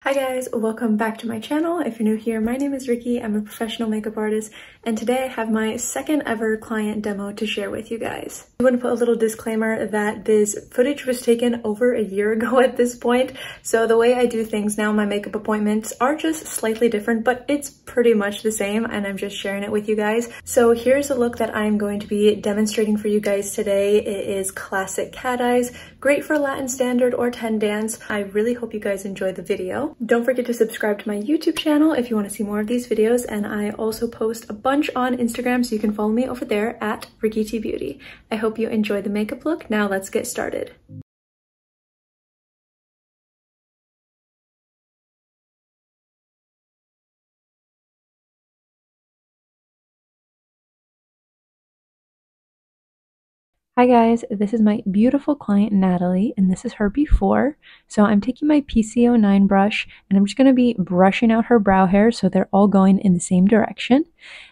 Hi guys, welcome back to my channel. If you're new here, my name is Rickie. I'm a professional makeup artist, and today I have my second ever client demo to share with you guys. I want to put a little disclaimer that this footage was taken over a year ago at this point, so the way I do things now, my makeup appointments are just slightly different, but it's pretty much the same, and I'm just sharing it with you guys. So here's a look that I'm going to be demonstrating for you guys today. It is classic cat eyes, great for Latin standard or 10 dance. I really hope you guys enjoy the video. Don't forget to subscribe to my YouTube channel if you want to see more of these videos, and I also post a bunch on Instagram, so you can follow me over there at RickieT.Beauty. I hope you enjoy the makeup look. Now let's get started. Hi guys, this is my beautiful client Natalie, and this is her before. So I'm taking my PC09 brush and I'm just going to be brushing out her brow hairs so they're all going in the same direction.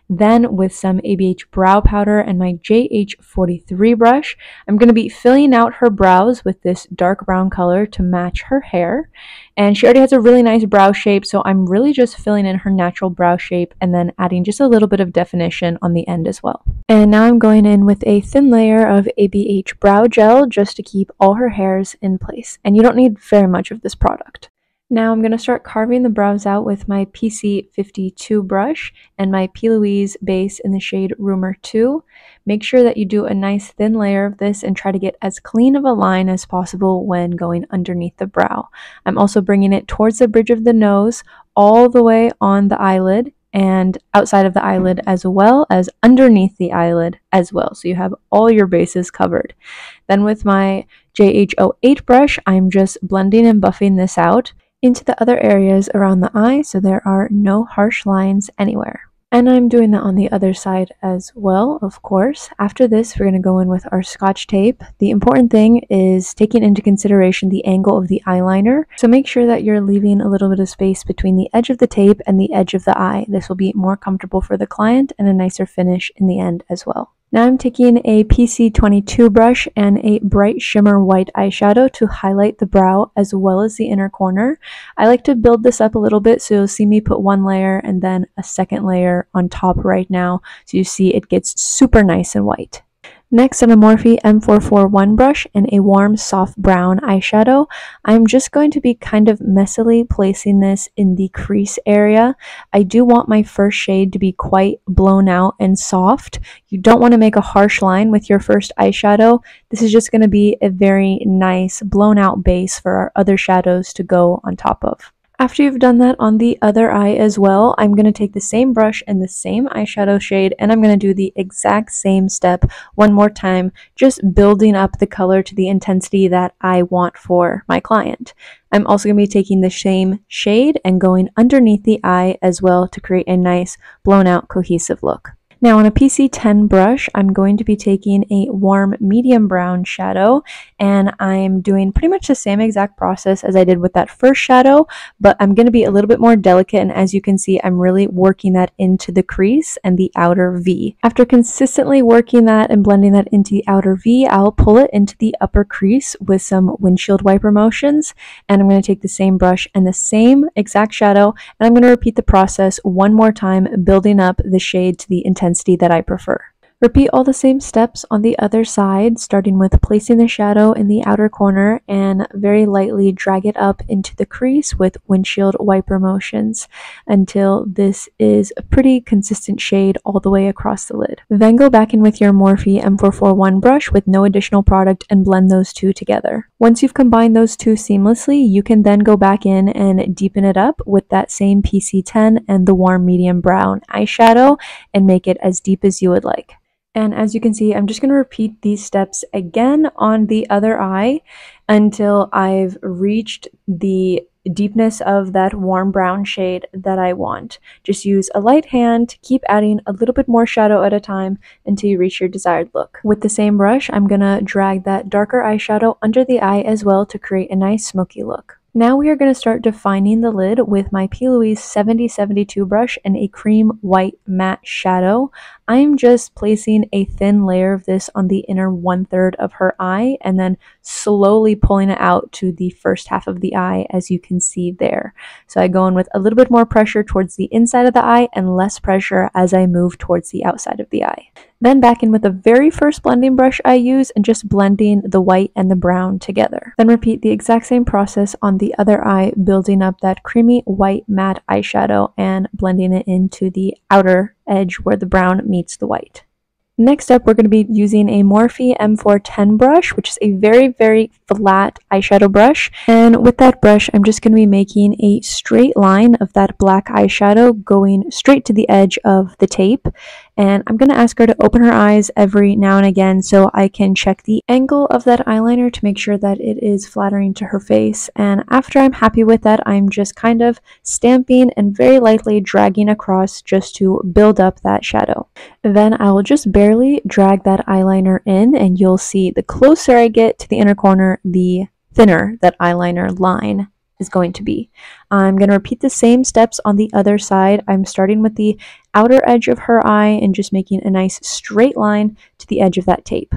Then with some ABH brow powder and my JH43 brush, I'm going to be filling out her brows with this dark brown color to match her hair. And she already has a really nice brow shape, so I'm really just filling in her natural brow shape and then adding just a little bit of definition on the end as well. And now I'm going in with a thin layer of ABH brow gel just to keep all her hairs in place. And you don't need very much of this product. Now I'm going to start carving the brows out with my PC52 brush and my P.Louise base in the shade Rumour 2. Make sure that you do a nice thin layer of this and try to get as clean of a line as possible when going underneath the brow. I'm also bringing it towards the bridge of the nose, all the way on the eyelid, and outside of the eyelid as well as underneath the eyelid as well, so you have all your bases covered. Then with my JH08 brush, I'm just blending and buffing this out into the other areas around the eye so there are no harsh lines anywhere. And I'm doing that on the other side as well, of course. After this, we're going to go in with our Scotch tape. The important thing is taking into consideration the angle of the eyeliner. So make sure that you're leaving a little bit of space between the edge of the tape and the edge of the eye. This will be more comfortable for the client and a nicer finish in the end as well. Now I'm taking a PC22 brush and a bright shimmer white eyeshadow to highlight the brow as well as the inner corner. I like to build this up a little bit, so you'll see me put one layer and then a second layer on top right now, so you see it gets super nice and white. Next, on a Morphe M441 brush and a warm soft brown eyeshadow, I'm just going to be kind of messily placing this in the crease area. I do want my first shade to be quite blown out and soft. You don't want to make a harsh line with your first eyeshadow. This is just going to be a very nice blown out base for our other shadows to go on top of. After you've done that on the other eye as well, I'm going to take the same brush and the same eyeshadow shade, and I'm going to do the exact same step one more time, just building up the color to the intensity that I want for my client. I'm also going to be taking the same shade and going underneath the eye as well to create a nice blown out cohesive look. Now on a PC10 brush, I'm going to be taking a warm medium brown shadow, and I'm doing pretty much the same exact process as I did with that first shadow, but I'm going to be a little bit more delicate, and as you can see, I'm really working that into the crease and the outer V. After consistently working that and blending that into the outer V, I'll pull it into the upper crease with some windshield wiper motions, and I'm going to take the same brush and the same exact shadow, and I'm going to repeat the process one more time, building up the shade to the intensity that I prefer. Repeat all the same steps on the other side, starting with placing the shadow in the outer corner and very lightly drag it up into the crease with windshield wiper motions until this is a pretty consistent shade all the way across the lid. Then go back in with your Morphe M441 brush with no additional product and blend those two together. Once you've combined those two seamlessly, you can then go back in and deepen it up with that same PC10 and the warm medium brown eyeshadow and make it as deep as you would like. And as you can see, I'm just going to repeat these steps again on the other eye until I've reached the deepness of that warm brown shade that I want. Just use a light hand to keep adding a little bit more shadow at a time until you reach your desired look. With the same brush, I'm going to drag that darker eyeshadow under the eye as well to create a nice smoky look. Now we are going to start defining the lid with my P.Louise 7072 brush and a cream white matte shadow. I am just placing a thin layer of this on the inner 1/3 of her eye and then slowly pulling it out to the first half of the eye, as you can see there. So I go in with a little bit more pressure towards the inside of the eye and less pressure as I move towards the outside of the eye. Then back in with the very first blending brush I use and just blending the white and the brown together. Then repeat the exact same process on the other eye, building up that creamy white matte eyeshadow and blending it into the outer edge where the brown meets the white. Next up, we're going to be using a Morphe M410 brush, which is a very, very flat eyeshadow brush. And with that brush, I'm just going to be making a straight line of that black eyeshadow going straight to the edge of the tape. And I'm going to ask her to open her eyes every now and again so I can check the angle of that eyeliner to make sure that it is flattering to her face. And after I'm happy with that, I'm just kind of stamping and very lightly dragging across just to build up that shadow. Then I will just barely drag that eyeliner in, and you'll see the closer I get to the inner corner, the thinner that eyeliner line is going to be. I'm going to repeat the same steps on the other side. I'm starting with the outer edge of her eye and just making a nice straight line to the edge of that tape.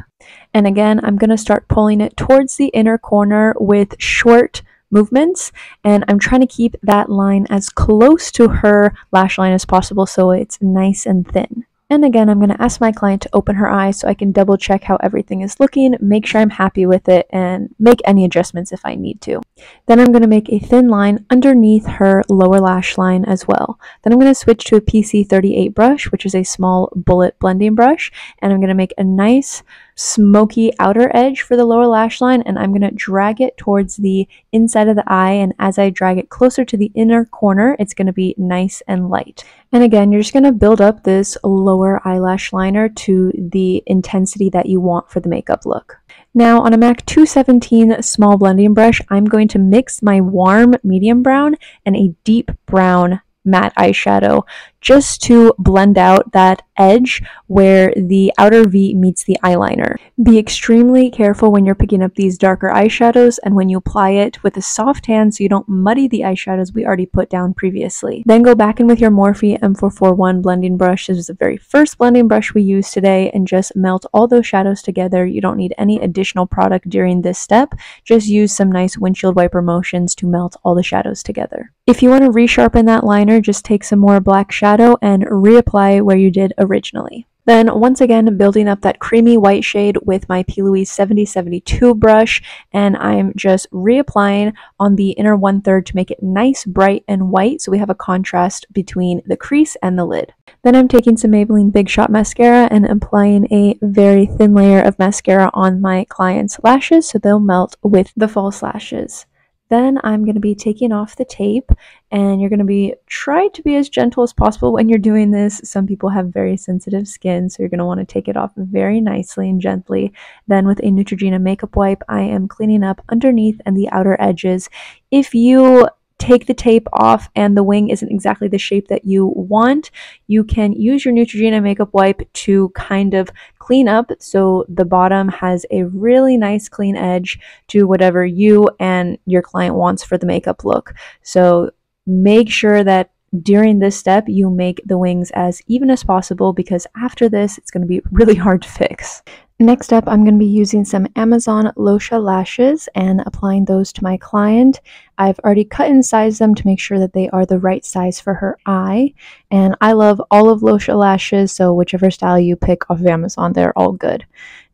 And again, I'm going to start pulling it towards the inner corner with short movements, and I'm trying to keep that line as close to her lash line as possible so it's nice and thin. And again, I'm going to ask my client to open her eyes so I can double check how everything is looking, make sure I'm happy with it, and make any adjustments if I need to. Then I'm going to make a thin line underneath her lower lash line as well. Then I'm going to switch to a PC38 brush, which is a small bullet blending brush, and I'm going to make a nice smoky outer edge for the lower lash line, and I'm going to drag it towards the inside of the eye, and as I drag it closer to the inner corner, it's going to be nice and light. And again, you're just going to build up this lower eyelash liner to the intensity that you want for the makeup look. Now on a MAC 217 small blending brush, I'm going to mix my warm medium brown and a deep brown matte eyeshadow just to blend out that edge where the outer V meets the eyeliner. Be extremely careful when you're picking up these darker eyeshadows and when you apply it with a soft hand so you don't muddy the eyeshadows we already put down previously. Then go back in with your Morphe M441 blending brush. This is the very first blending brush we used today, and just melt all those shadows together. You don't need any additional product during this step. Just use some nice windshield wiper motions to melt all the shadows together. If you want to resharpen that liner, just take some more black shadow and reapply where you did originally. Then once again, building up that creamy white shade with my P.Louise 7072 brush, and I'm just reapplying on the inner 1/3 to make it nice, bright, and white so we have a contrast between the crease and the lid. Then I'm taking some Maybelline Big Shot mascara and applying a very thin layer of mascara on my client's lashes so they'll melt with the false lashes. Then I'm going to be taking off the tape, and you're going to be try to be as gentle as possible when you're doing this. Some people have very sensitive skin, so you're going to want to take it off very nicely and gently. Then with a Neutrogena makeup wipe, I am cleaning up underneath and the outer edges. If you take the tape off and the wing isn't exactly the shape that you want, you can use your Neutrogena makeup wipe to kind of clean up so the bottom has a really nice clean edge to whatever you and your client wants for the makeup look. So make sure that during this step you make the wings as even as possible, because after this it's going to be really hard to fix. Next up, I'm going to be using some Amazon Losha lashes and applying those to my client. I've already cut and sized them to make sure that they are the right size for her eye. And I love all of Losha lashes, so whichever style you pick off of Amazon, they're all good.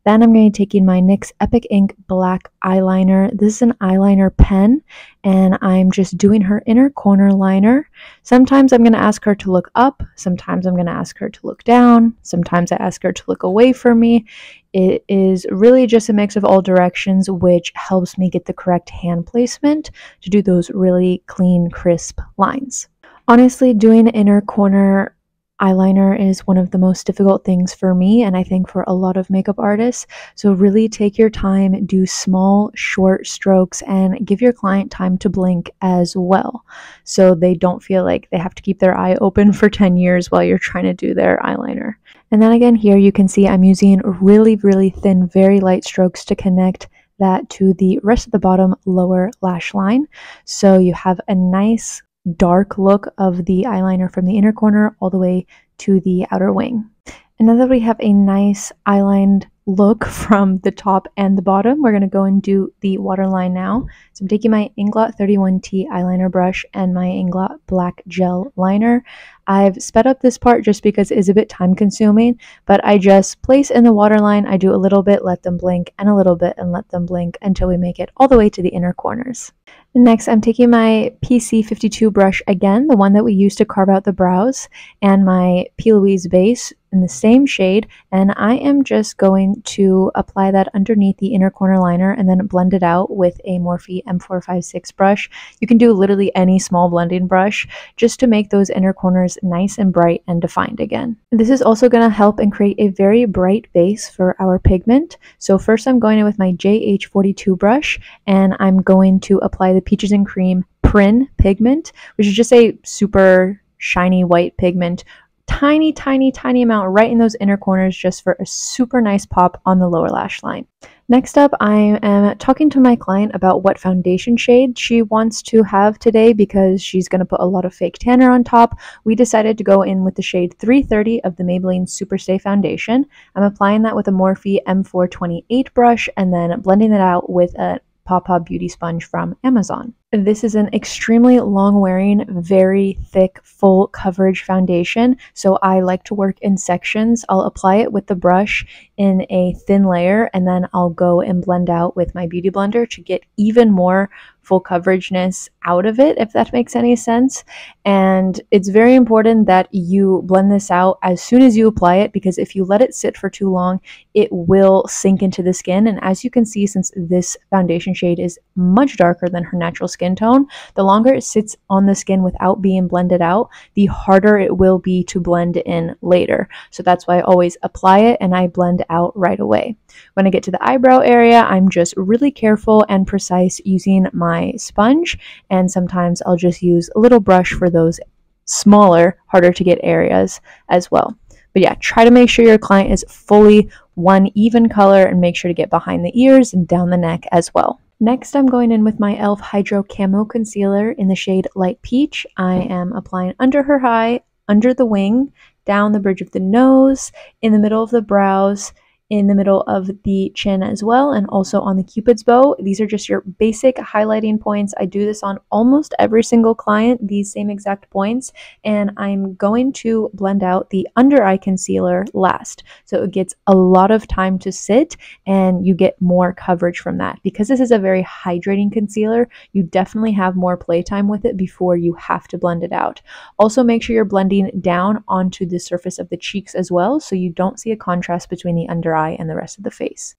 Then I'm going to be taking my NYX Epic Ink Black Eyeliner. This is an eyeliner pen, and I'm just doing her inner corner liner. Sometimes I'm going to ask her to look up. Sometimes I'm going to ask her to look down. Sometimes I ask her to look away from me. It is really just a mix of all directions, which helps me get the correct hand placement to do those really clean, crisp lines. Honestly, doing inner corner eyeliner is one of the most difficult things for me, and I think for a lot of makeup artists. So really take your time, do small, short strokes, and give your client time to blink as well, so they don't feel like they have to keep their eye open for 10 years while you're trying to do their eyeliner. And then again, here you can see I'm using really, really thin, very light strokes to connect that to the rest of the bottom lower lash line. So you have a nice dark look of the eyeliner from the inner corner all the way to the outer wing. And now that we have a nice eyelined look from the top and the bottom, we're going to go and do the waterline now. So I'm taking my Inglot 31T eyeliner brush and my Inglot black gel liner. I've sped up this part just because it is a bit time consuming, but I just place in the waterline, I do a little bit, let them blink, and a little bit and let them blink until we make it all the way to the inner corners. Next, I'm taking my PC52 brush again, the one that we used to carve out the brows, and my P.Louise base in the same shade, and I am just going to apply that underneath the inner corner liner and then blend it out with a Morphe M456 brush. You can do literally any small blending brush just to make those inner corners nice and bright and defined again. This is also going to help and create a very bright base for our pigment. So first I'm going in with my JH42 brush, and I'm going to apply the Peaches and Cream Prin pigment, which is just a super shiny white pigment. Tiny, tiny, tiny amount right in those inner corners just for a super nice pop on the lower lash line. Next up, I am talking to my client about what foundation shade she wants to have today because she's going to put a lot of fake tanner on top. We decided to go in with the shade 330 of the Maybelline Superstay Foundation. I'm applying that with a Morphe M428 brush and then blending it out with a Paw Beauty sponge from Amazon. This is an extremely long wearing, very thick, full coverage foundation, so I like to work in sections. I'll apply it with the brush in a thin layer, and then I'll go and blend out with my beauty blender to get even more full coverageness out of it, if that makes any sense. And it's very important that you blend this out as soon as you apply it, because if you let it sit for too long, it will sink into the skin. And as you can see, since this foundation shade is much darker than her natural skin tone, the longer it sits on the skin without being blended out, the harder it will be to blend in later. So that's why I always apply it and I blend out right away. When I get to the eyebrow area, I'm just really careful and precise using my sponge, and sometimes I'll just use a little brush for those smaller, harder to get areas as well. But yeah, try to make sure your client is fully one even color and make sure to get behind the ears and down the neck as well. Next, I'm going in with my e.l.f. Hydro Camo Concealer in the shade Light Peach. I am applying under her eye, under the wing, down the bridge of the nose, in the middle of the brows, in the middle of the chin as well, and also on the Cupid's bow. These are just your basic highlighting points. I do this on almost every single client, these same exact points, and I'm going to blend out the under eye concealer last. So it gets a lot of time to sit and you get more coverage from that. Because this is a very hydrating concealer, you definitely have more playtime with it before you have to blend it out. Also, make sure you're blending down onto the surface of the cheeks as well, so you don't see a contrast between the under eye and the rest of the face.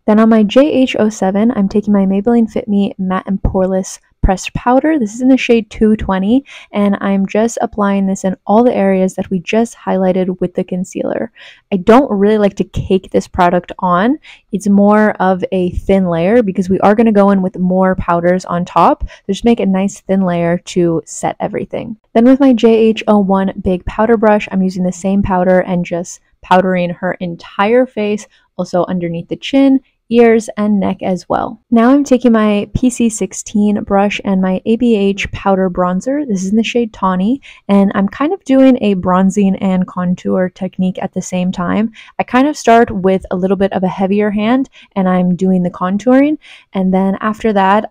Then on my JH07, I'm taking my Maybelline Fit Me Matte and Powerless pressed powder. This is in the shade 220, and I'm just applying this in all the areas that we just highlighted with the concealer. I don't really like to cake this product on. It's more of a thin layer because we are going to go in with more powders on top. So just make a nice thin layer to set everything. Then with my JH01 big powder brush, I'm using the same powder and just powdering her entire face, also underneath the chin, ears, and neck as well. Now I'm taking my PC16 brush and my ABH powder bronzer. This is in the shade Tawny, and I'm kind of doing a bronzing and contour technique at the same time. I kind of start with a little bit of a heavier hand and I'm doing the contouring, and then after that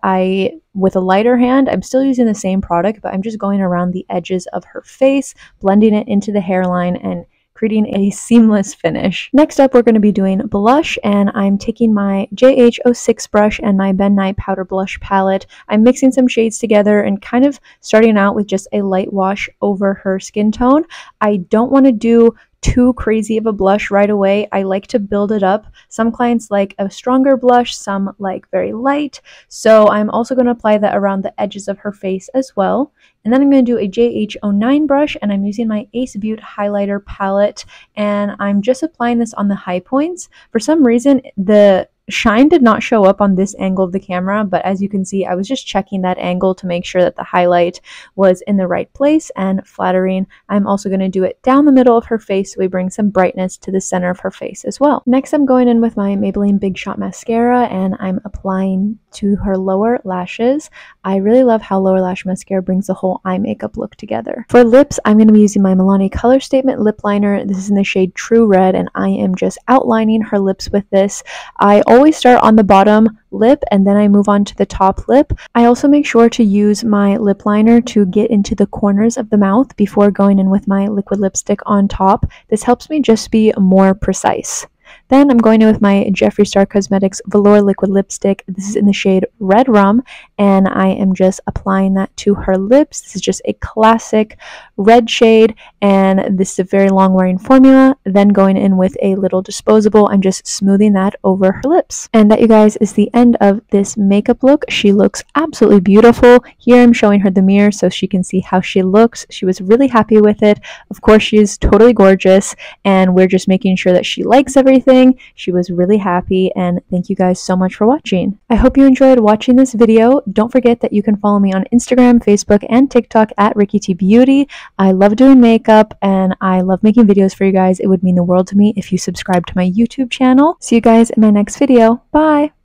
with a lighter hand, I'm still using the same product, but I'm just going around the edges of her face, blending it into the hairline and creating a seamless finish. Next up, we're going to be doing blush, and I'm taking my JH06 brush and my Ben Nye Powder Blush Palette. I'm mixing some shades together and kind of starting out with just a light wash over her skin tone. I don't want to do too crazy of a blush right away. I like to build it up. Some clients like a stronger blush, some like very light. So I'm also going to apply that around the edges of her face as well. And then I'm going to do a JH09 brush, and I'm using my Ace Beaute highlighter palette, and I'm just applying this on the high points. For some reason, the shine did not show up on this angle of the camera, but as you can see, I was just checking that angle to make sure that the highlight was in the right place and flattering. I'm also going to do it down the middle of her face so we bring some brightness to the center of her face as well. Next, I'm going in with my Maybelline Big Shot Mascara and I'm applying to her lower lashes. I really love how lower lash mascara brings the whole eye makeup look together. For lips, I'm going to be using my Milani Color Statement Lip Liner. This is in the shade True Red and I am just outlining her lips with this. I always start on the bottom lip and then I move on to the top lip. I also make sure to use my lip liner to get into the corners of the mouth before going in with my liquid lipstick on top. This helps me just be more precise. Then I'm going in with my Jeffree Star Cosmetics Velour Liquid Lipstick. This is in the shade Redrum, and I am just applying that to her lips. This is just a classic red shade, and this is a very long-wearing formula. Then going in with a little disposable, I'm just smoothing that over her lips. And that, you guys, is the end of this makeup look. She looks absolutely beautiful. Here I'm showing her the mirror so she can see how she looks. She was really happy with it. Of course, she is totally gorgeous, and we're just making sure that she likes everything. She was really happy, and thank you guys so much for watching. I hope you enjoyed watching this video. Don't forget that you can follow me on Instagram, Facebook, and TikTok at RickieT.Beauty. I love doing makeup and I love making videos for you guys. It would mean the world to me if you subscribe to my YouTube channel. See you guys in my next video. Bye!